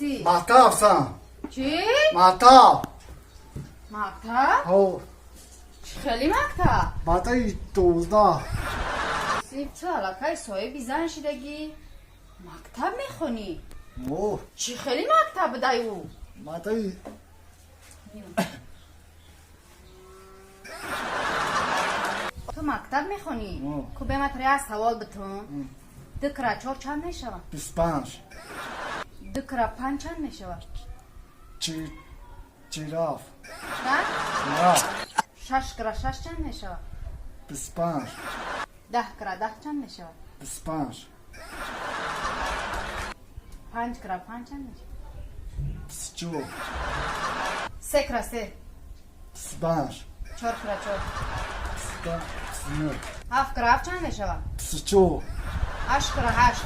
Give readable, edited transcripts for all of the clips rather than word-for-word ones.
هستی؟ مکتب سن چی؟ مکتب مکتب؟ او خیلی مکتب؟ مکتب 12 سیب چه علاقه صاحبی زن شدگی؟ مکتب میخونی؟ او چی خیلی مکتب دای او؟ مکتب تو مکتب میخونی؟ که به مطرح از سوال بتون دکره چهار چند میشوه؟ 25 دکره پنج چند میشوه؟ جیراف چند؟ جیراف شش کره شش چند میشوه؟ 25 ده کره ده چند میشوه؟ 25 پنج کره پنج چند میشوه؟ 24 سه کره سه 25 چهار کره چهار 29 هفت کره هفت چند میشوه؟ 24 هشت کره هشت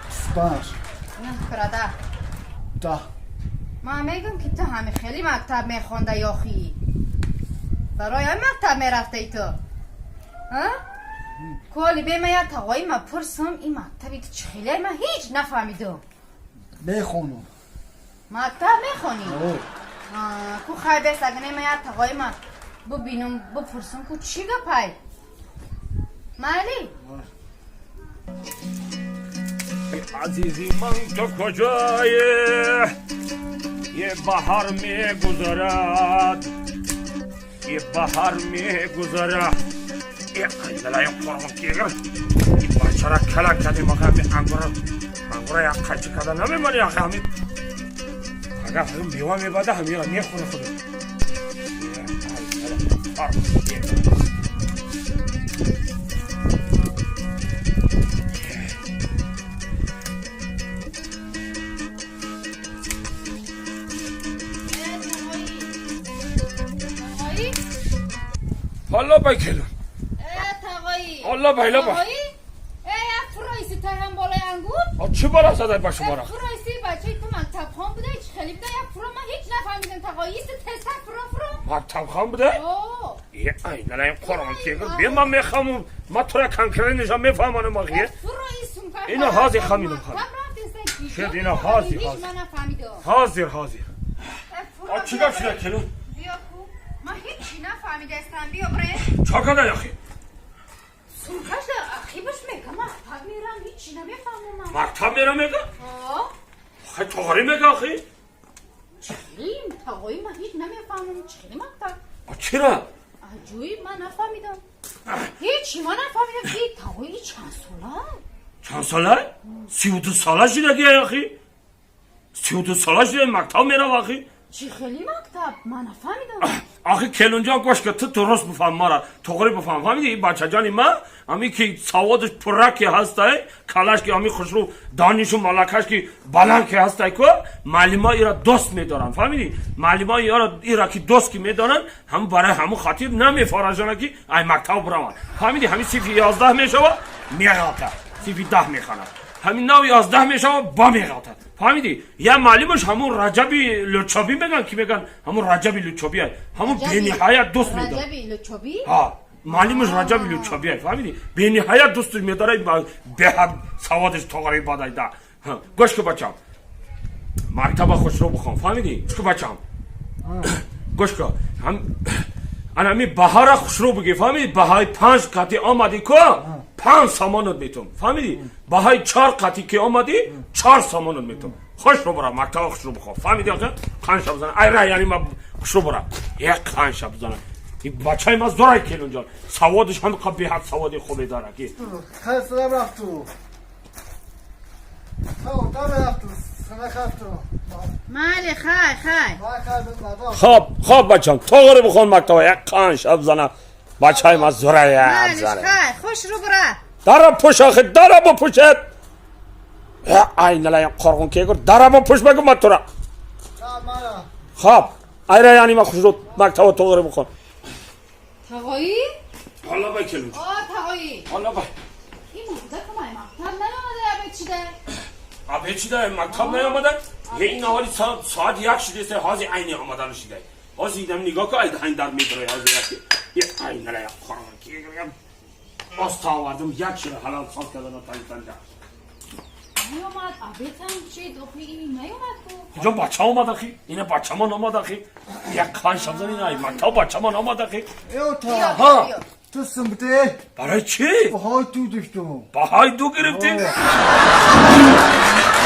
25 نه کره ده 10 ما میگم که تو همه خیلی مکتب میخونده یا خی برای هم مکتب میرفته ای تو ها؟ کلی به من تقایی ما پرسم این مکتبی تو چه خیلی من هیچ نفهمیدم میخونم مکتب میخونی؟ او کو خیلی بست اگه من تقایی ما ببینم بپرسم که چی گپای مالی؟ عزیزی من تو کجایی یه بهار میگذرد یه بهار میگذرد یه قیدلای قرآن کیگر این بچه را کلک کردیم آخه همین انگوره یک قچه کده نمیمانی آخه همین اگر همین میوه میباده همین را میخونه خوده حالا بکلون تقایی الله بایلا با تقایی یک فرایسی تا هم بالای انگور چه بالا زده با شما را فرایسی بچه تو مکتب خان بوده هیچ خیلی بوده یک فرا من هیچ نفهمیدم تقایی است تسک فرا مکتب خان بوده اوه یه اینه این قرآن که بیا من میخوام ما تو را کنکره نشان میفهمانم آخیه اینا حاضر خمیدم خانم شد اینا حاضر حاضر حاضر چی گفت شده کلون بیا کو من هیچی نفهمیده استم بیا بره چا کده یخی سوکش اخی بش میگم مکتب میرم هیچی نمیفهمم مکتب میرم میگه آه خیلی تغاری میگه آخی چی تقایی من هیچ نمیفهمم چی مکتب چرا جوی من نفهمیدم هیچی من نفهمیدم این تقایی چند ساله چند ساله 32 ساله شده که آخی 32 ساله شده مکتب میرم آخی چی خیلی مکتب من نفهمیدم آخی کلون جان گوش که تو درست بفهم ما را تغری بفهم فهمیدی این بچه جانی ما همی که سوادش پرکی هسته کلاش که همی خوشرو دانش و ملکش که بلند که هسته که معلم ها ایرا دوست میدارن فهمیدی معلم ها ایرا که دوست که میدارن هم برای همون خاطر نمیفارجانه که ای مکتب برام فهمیدی همین صیف 11 میشوه میغاته صیف 10 میخونه همین 9 11 میشوه با میغاته فهمیدی یا معلمش همون رجبی لچوبی میگن که میگن همون رجبی لچوبی همون بی‌نهایت دوست میداره رجبی لچوبی ها معلمش رجبی لچوبی فهمیدی بی‌نهایت دوست میداره به حد سوادش تغری باده گوش که بچم مرتبه خوش رو بخوام فهمیدی گوش که بچم گوش که هم انا می بهار خوش رو بگی فهمیدی بهای 5 قطعی آمدی که 5 سامانت میتون فهمیدی بهای 4 قطعی که آمدی 4 سامانت میتون خوش رو برم مکتب خوش رو بخوام فهمیدی آخه خانش بزنم ای را یعنی ما خوش رو برم یک خانش بزنم این بچه ما زورای کلون جان سوادش هم قبی حد سوادی خوبی داره که خیلی سلام رفتو خب داره رفتو سنه خفتو مالی خی خواب بچم تغری بخون مکتب یک خانش بزنم بچه ما زورای بزنم خی خوش رو بره داره پوش آخه داره با پوشت ای نلای قرغون که گر داره با پوش بگم من تو را خواب ای را یعنی ما خوش رو مکتب تغری بخون تقایی؟ حالا بای کلون تقایی حالا بای این مورده که من مکتب نیامده ابه چی ده مکتب نیامده یه این حالی ساعت یک شده سه حاضی عینی آمدن شده حاضی ایدم نگاه که این در میبره حاضی یکی یه عین نلای قرغون که گر باستا آوردم یک شده حلال سال کردن تا این تنده نیومد آبیتم چی دوخی نیومد تو کجا بچه آمد آخی؟ اینه بچه من آمد آخی؟ یک خان شمزن این های مکتب بچه من آمد آخی؟ ایو تا ها تو سمته برای چی؟ بهای تو داشتم بهای دو گرفتی؟ آه.